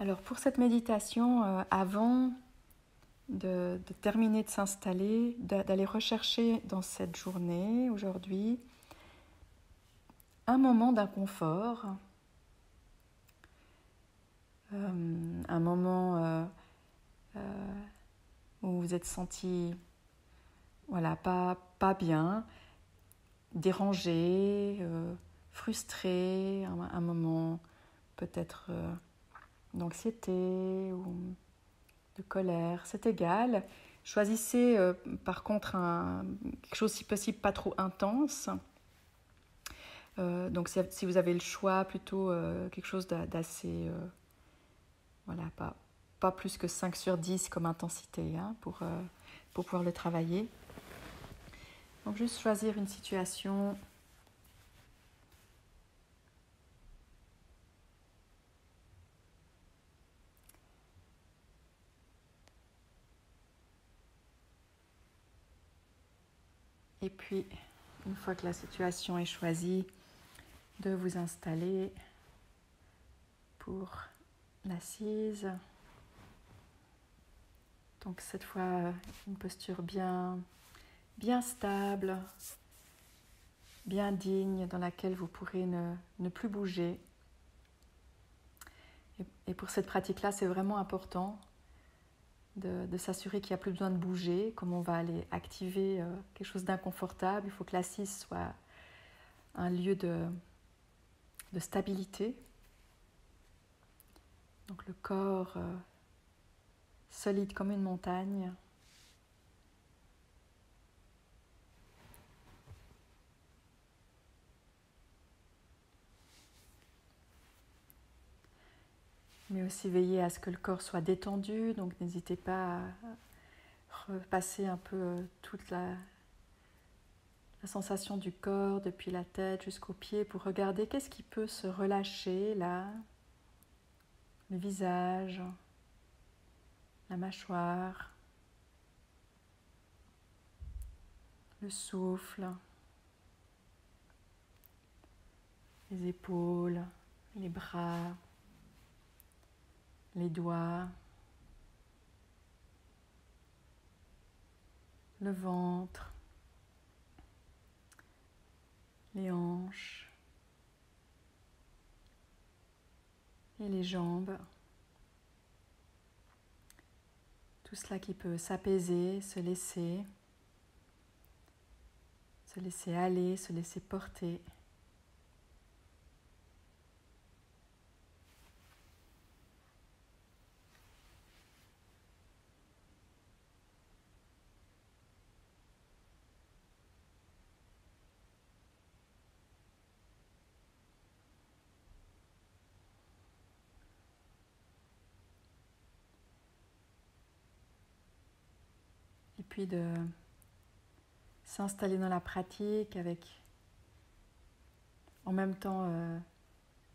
Alors pour cette méditation, avant de terminer de s'installer, d'aller rechercher dans cette journée, aujourd'hui, un moment d'inconfort, un moment où vous vous êtes senti pas bien, dérangé, frustré, un moment peut-être d'anxiété ou de colère, c'est égal. Choisissez par contre quelque chose si possible pas trop intense. Donc si vous avez le choix, plutôt quelque chose d'assez, pas plus que 5 sur 10 comme intensité pour pouvoir le travailler. Donc juste choisir une situation et puis une fois que la situation est choisie, de vous installer pour l'assise. Donc cette fois, une posture bien stable, bien digne, dans laquelle vous pourrez ne plus bouger. Et pour cette pratique-là, c'est vraiment important de s'assurer qu'il n'y a plus besoin de bouger. Comme on va aller activer quelque chose d'inconfortable, il faut que l'assise soit un lieu de stabilité. Donc le corps solide comme une montagne. Mais aussi veiller à ce que le corps soit détendu. Donc n'hésitez pas à repasser un peu toute la sensation du corps depuis la tête jusqu'aux pieds pour regarder qu'est-ce qui peut se relâcher là. Le visage, la mâchoire, le souffle, les épaules, les bras, les doigts, le ventre, les hanches et les jambes. Tout cela qui peut s'apaiser, se laisser aller, se laisser porter. Et puis de s'installer dans la pratique avec en même temps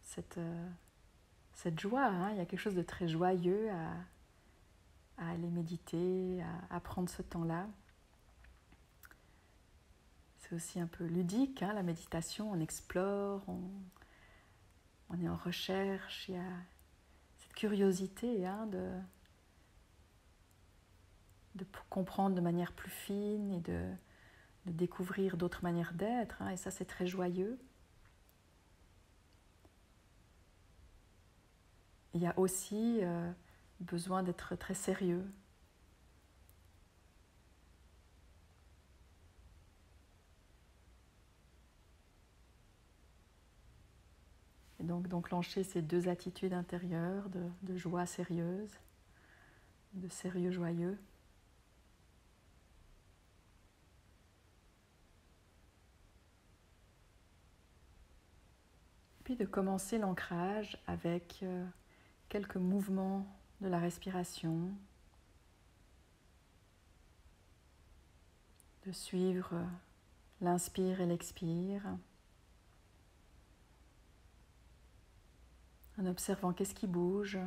cette joie. Il y a quelque chose de très joyeux à aller méditer, à prendre ce temps-là. C'est aussi un peu ludique, la méditation, on explore, on est en recherche, il y a cette curiosité de comprendre de manière plus fine et de découvrir d'autres manières d'être, et ça c'est très joyeux. Il y a aussi besoin d'être très sérieux. Et donc d'enclencher ces deux attitudes intérieures de joie sérieuse, de sérieux joyeux. Puis de commencer l'ancrage avec quelques mouvements de la respiration, de suivre l'inspire et l'expire, en observant qu'est-ce qui bouge.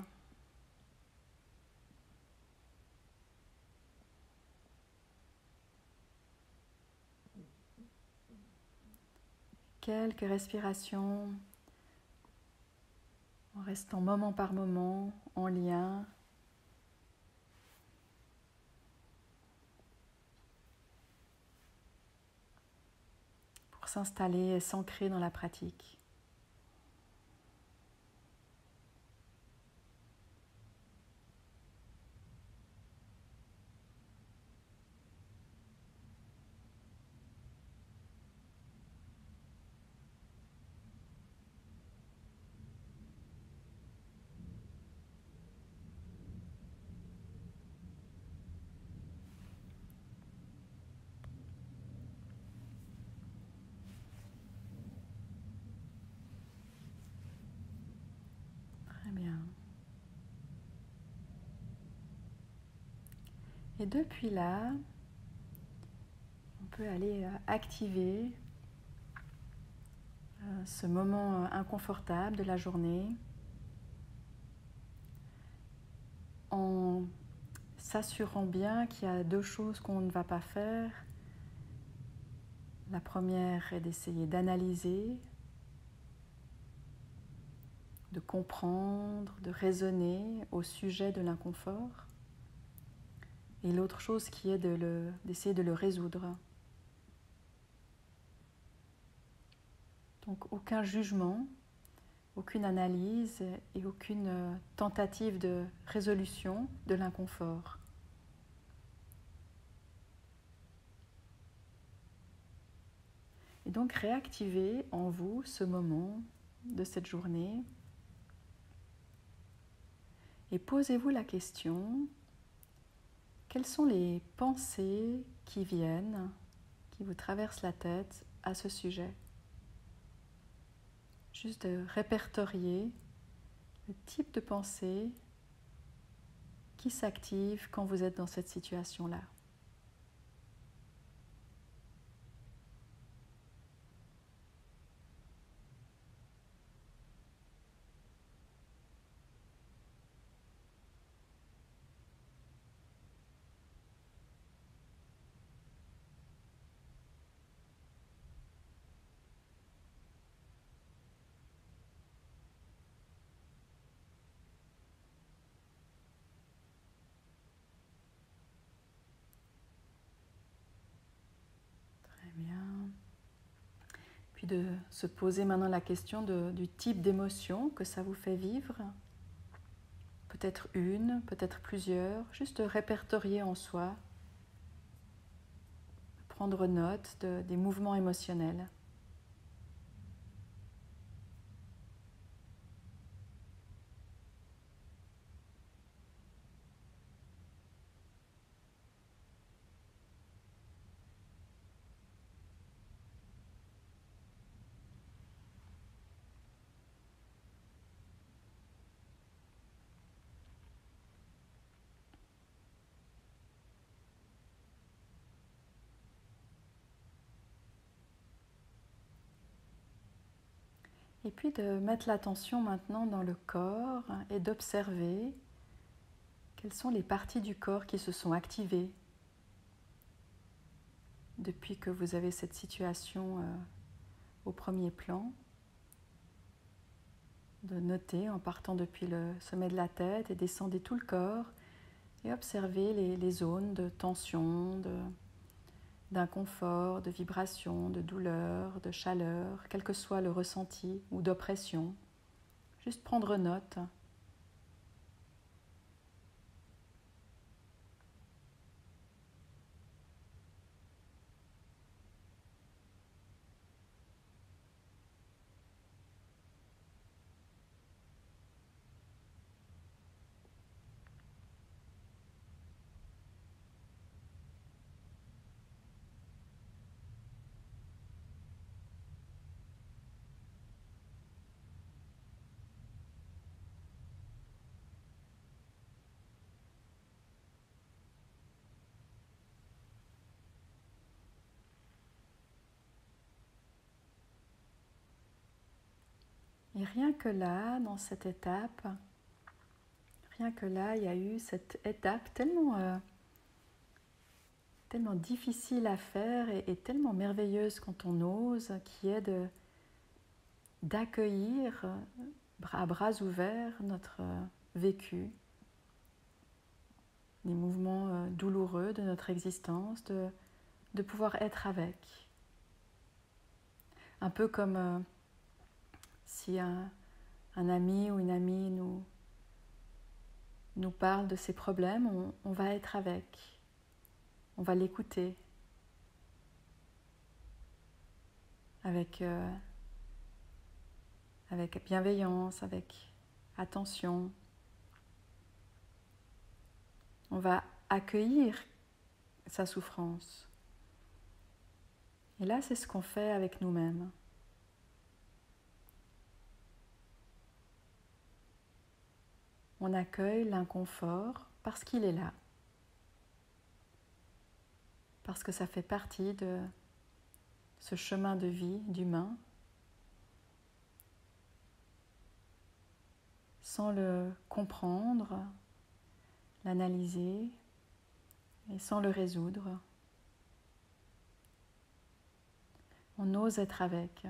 Quelques respirations en restant moment par moment en lien pour s'installer et s'ancrer dans la pratique. Très bien. Et depuis là, on peut aller activer ce moment inconfortable de la journée en s'assurant bien qu'il y a deux choses qu'on ne va pas faire. La première est d'essayer d'analyser, de comprendre, de raisonner au sujet de l'inconfort. Et l'autre chose qui est d'essayer de le résoudre. Donc aucun jugement, aucune analyse et aucune tentative de résolution de l'inconfort. Et donc réactivez en vous ce moment de cette journée et posez-vous la question, quelles sont les pensées qui viennent, qui vous traversent la tête à ce sujet ? Juste de répertorier le type de pensée qui s'active quand vous êtes dans cette situation-là. Très bien. Puis de se poser maintenant la question du type d'émotion que ça vous fait vivre. Peut-être une, peut-être plusieurs. Juste de répertorier en soi. Prendre note des mouvements émotionnels. Et puis de mettre l'attention maintenant dans le corps et d'observer quelles sont les parties du corps qui se sont activées depuis que vous avez cette situation au premier plan. De noter en partant depuis le sommet de la tête et descendez tout le corps et observez les zones de tension, d'inconfort, de vibration, de douleur, de chaleur, quel que soit le ressenti ou d'oppression. Juste prendre note. Et rien que là, dans cette étape, rien que là, il y a eu cette étape tellement difficile à faire et tellement merveilleuse quand on ose, qui est d'accueillir à bras ouverts notre vécu, les mouvements douloureux de notre existence, de pouvoir être avec. Un peu comme si un ami ou une amie nous parle de ses problèmes, on va être avec, on va l'écouter avec bienveillance, avec attention. On va accueillir sa souffrance. Et là, c'est ce qu'on fait avec nous-mêmes. On accueille l'inconfort parce qu'il est là. Parce que ça fait partie de ce chemin de vie d'humain. Sans le comprendre, l'analyser et sans le résoudre. On ose être avec.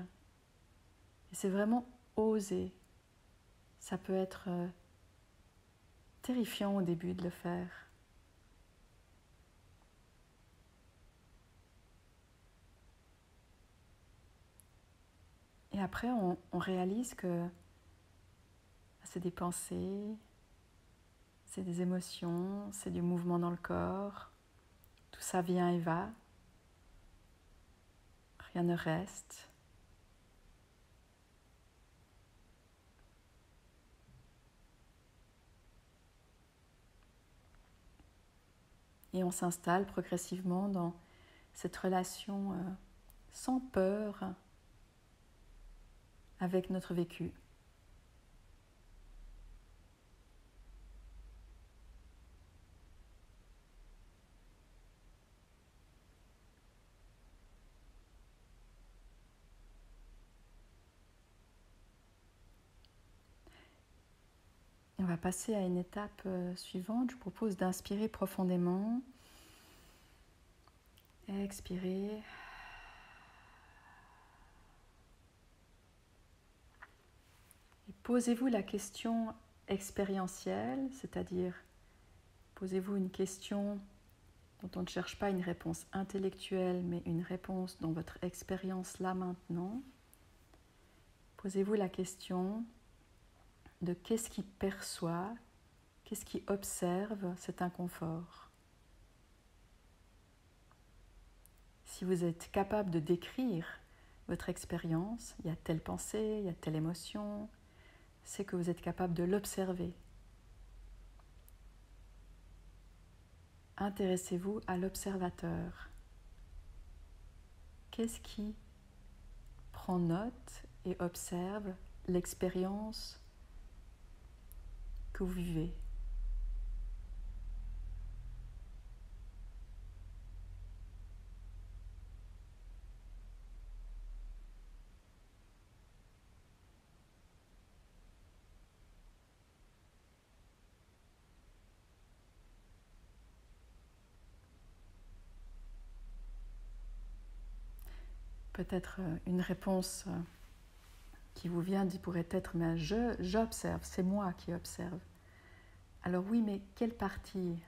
Et c'est vraiment oser. Ça peut être terrifiant au début de le faire. Et après, on réalise que c'est des pensées, c'est des émotions, c'est du mouvement dans le corps. Tout ça vient et va. Rien ne reste. Et on s'installe progressivement dans cette relation sans peur avec notre vécu. Et on va passer à une étape suivante. Je vous propose d'inspirer profondément. Expirer. Et posez-vous la question expérientielle, c'est-à-dire posez-vous une question dont on ne cherche pas une réponse intellectuelle, mais une réponse dans votre expérience là maintenant. Posez-vous la question de qu'est-ce qui perçoit, qu'est-ce qui observe cet inconfort. Si vous êtes capable de décrire votre expérience, il y a telle pensée, il y a telle émotion, c'est que vous êtes capable de l'observer. Intéressez-vous à l'observateur. Qu'est-ce qui prend note et observe l'expérience que vous vivez? Peut-être une réponse qui vous vient pourrait être « mais j'observe, c'est moi qui observe ». Alors oui, mais quelle partie?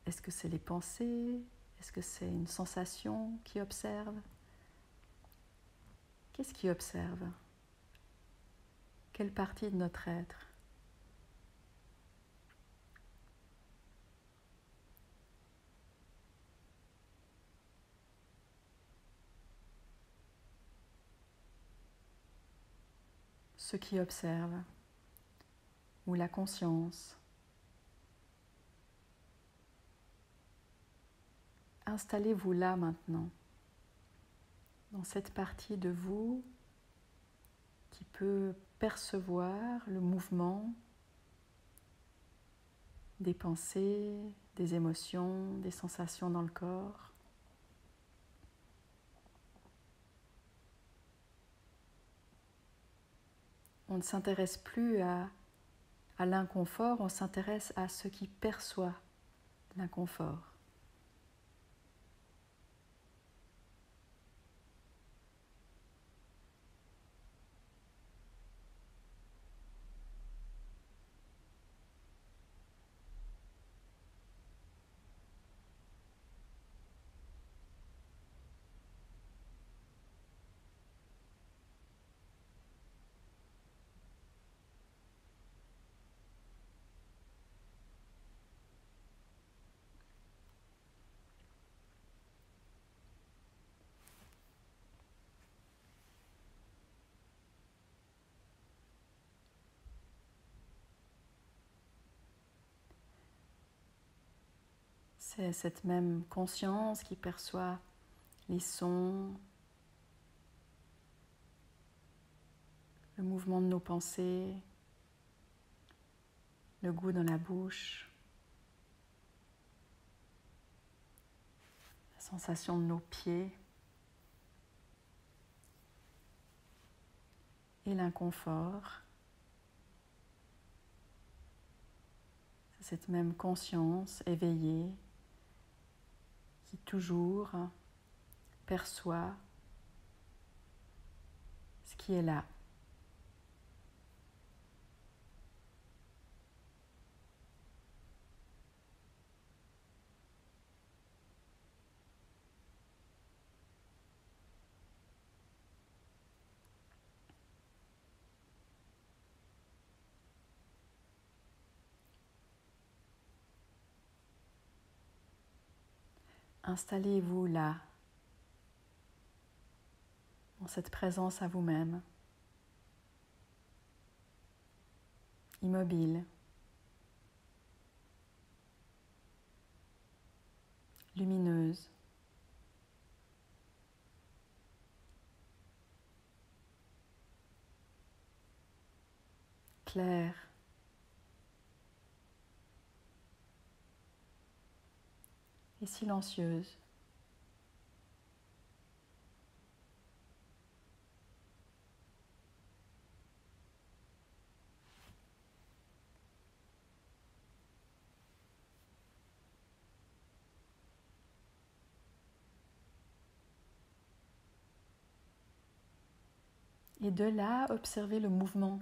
Est-ce que c'est les pensées? Est-ce que c'est une sensation qui observe? Qu'est-ce qui observe? Quelle partie de notre être? Ce qui observe, ou la conscience. Installez-vous là maintenant, dans cette partie de vous qui peut percevoir le mouvement des pensées, des émotions, des sensations dans le corps. On ne s'intéresse plus à l'inconfort, on s'intéresse à ce qui perçoit l'inconfort. C'est cette même conscience qui perçoit les sons, le mouvement de nos pensées, le goût dans la bouche, la sensation de nos pieds et l'inconfort. C'est cette même conscience éveillée qui toujours perçoit ce qui est là. Installez-vous là, dans cette présence à vous-même, immobile, lumineuse, claire, et silencieuse. Et de là, observez le mouvement.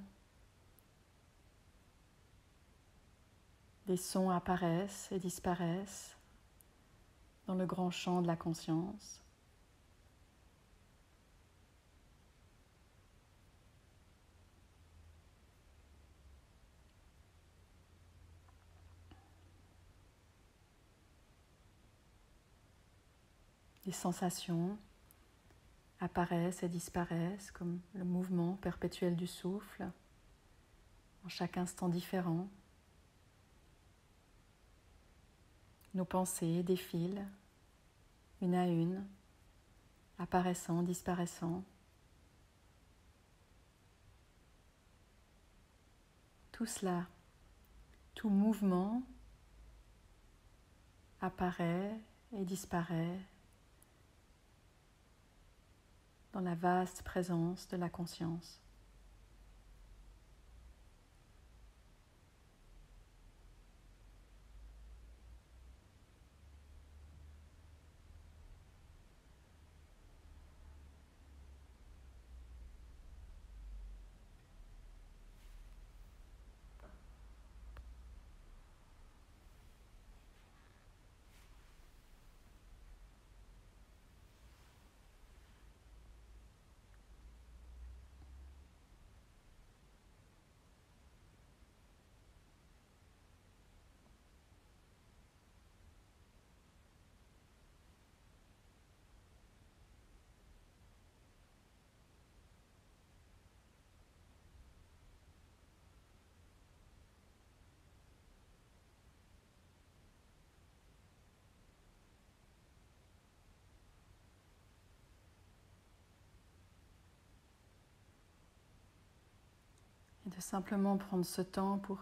Des sons apparaissent et disparaissent dans le grand champ de la conscience. Des sensations apparaissent et disparaissent comme le mouvement perpétuel du souffle, en chaque instant différent. Nos pensées défilent, une à une, apparaissant, disparaissant. Tout cela, tout mouvement apparaît et disparaît dans la vaste présence de la conscience. Et de simplement prendre ce temps pour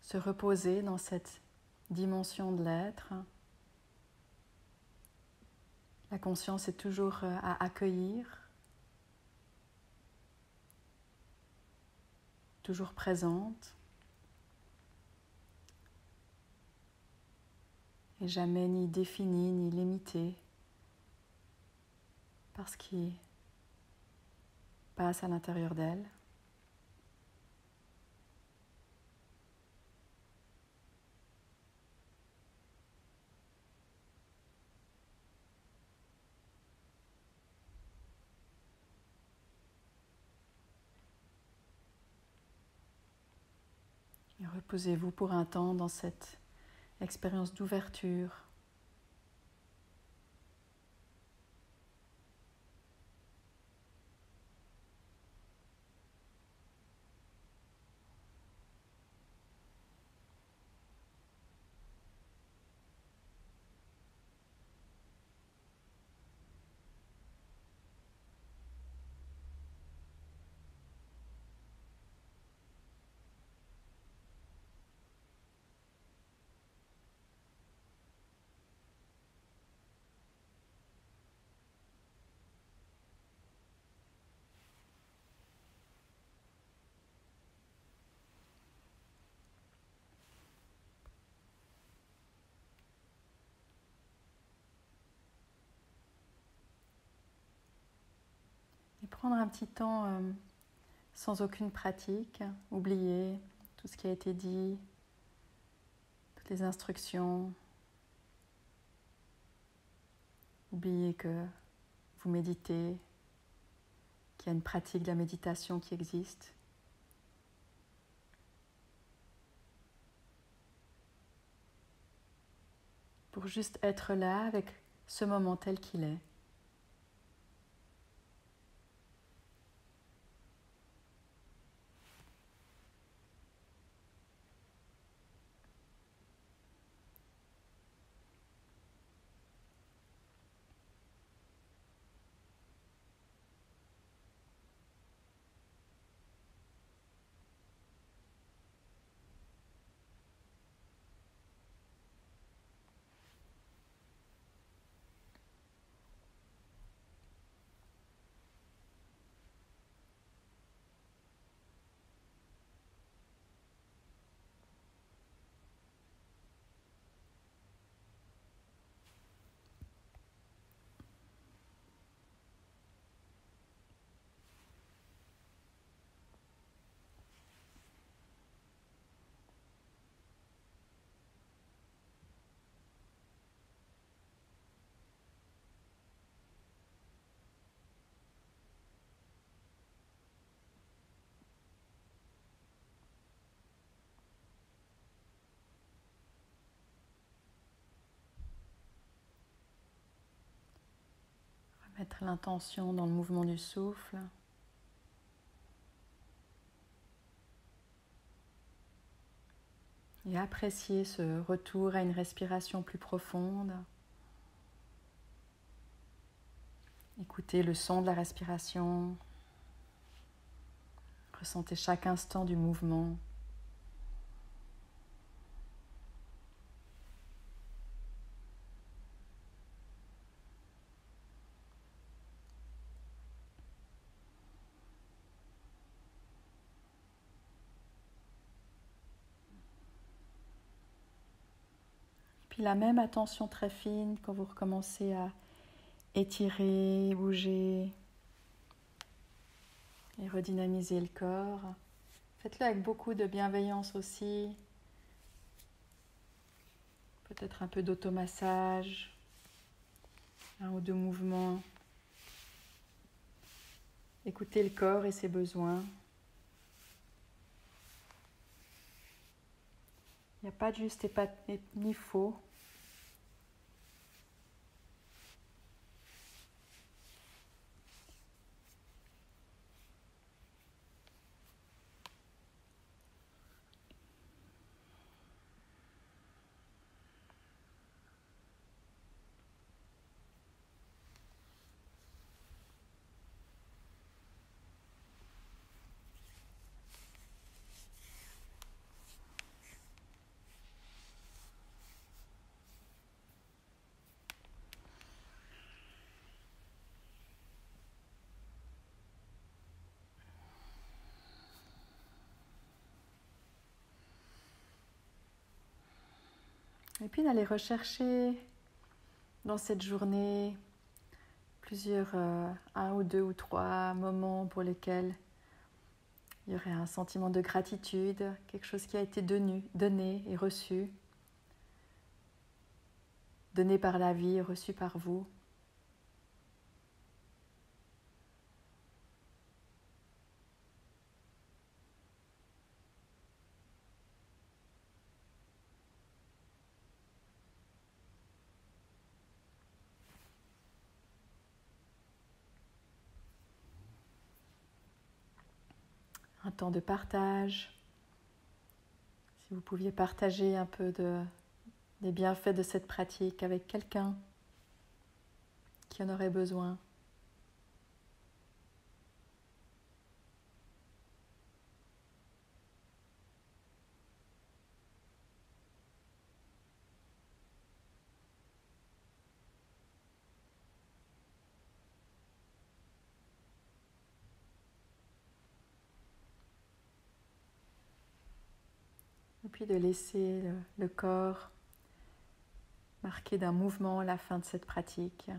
se reposer dans cette dimension de l'être. La conscience est toujours à accueillir, toujours présente, et jamais ni définie ni limitée par ce qui passe à l'intérieur d'elle. Et reposez-vous pour un temps dans cette expérience d'ouverture. prendre un petit temps sans aucune pratique, oublier tout ce qui a été dit, toutes les instructions, oublier que vous méditez, qu'il y a une pratique de la méditation qui existe. Pour juste être là avec ce moment tel qu'il est. Mettre l'intention dans le mouvement du souffle. Et apprécier ce retour à une respiration plus profonde. Écoutez le son de la respiration. Ressentez chaque instant du mouvement. Puis la même attention très fine quand vous recommencez à étirer, bouger et redynamiser le corps. Faites-le avec beaucoup de bienveillance aussi. Peut-être un peu d'automassage, un ou deux mouvements. Écoutez le corps et ses besoins. Il n'y a pas de juste et ni faux. Et puis d'aller rechercher dans cette journée plusieurs, un ou deux ou trois moments pour lesquels il y aurait un sentiment de gratitude, quelque chose qui a été donné et reçu, donné par la vie et reçu par vous. Un temps de partage. Si vous pouviez partager un peu des bienfaits de cette pratique avec quelqu'un qui en aurait besoin. Et puis de laisser le corps marqué d'un mouvement à la fin de cette pratique.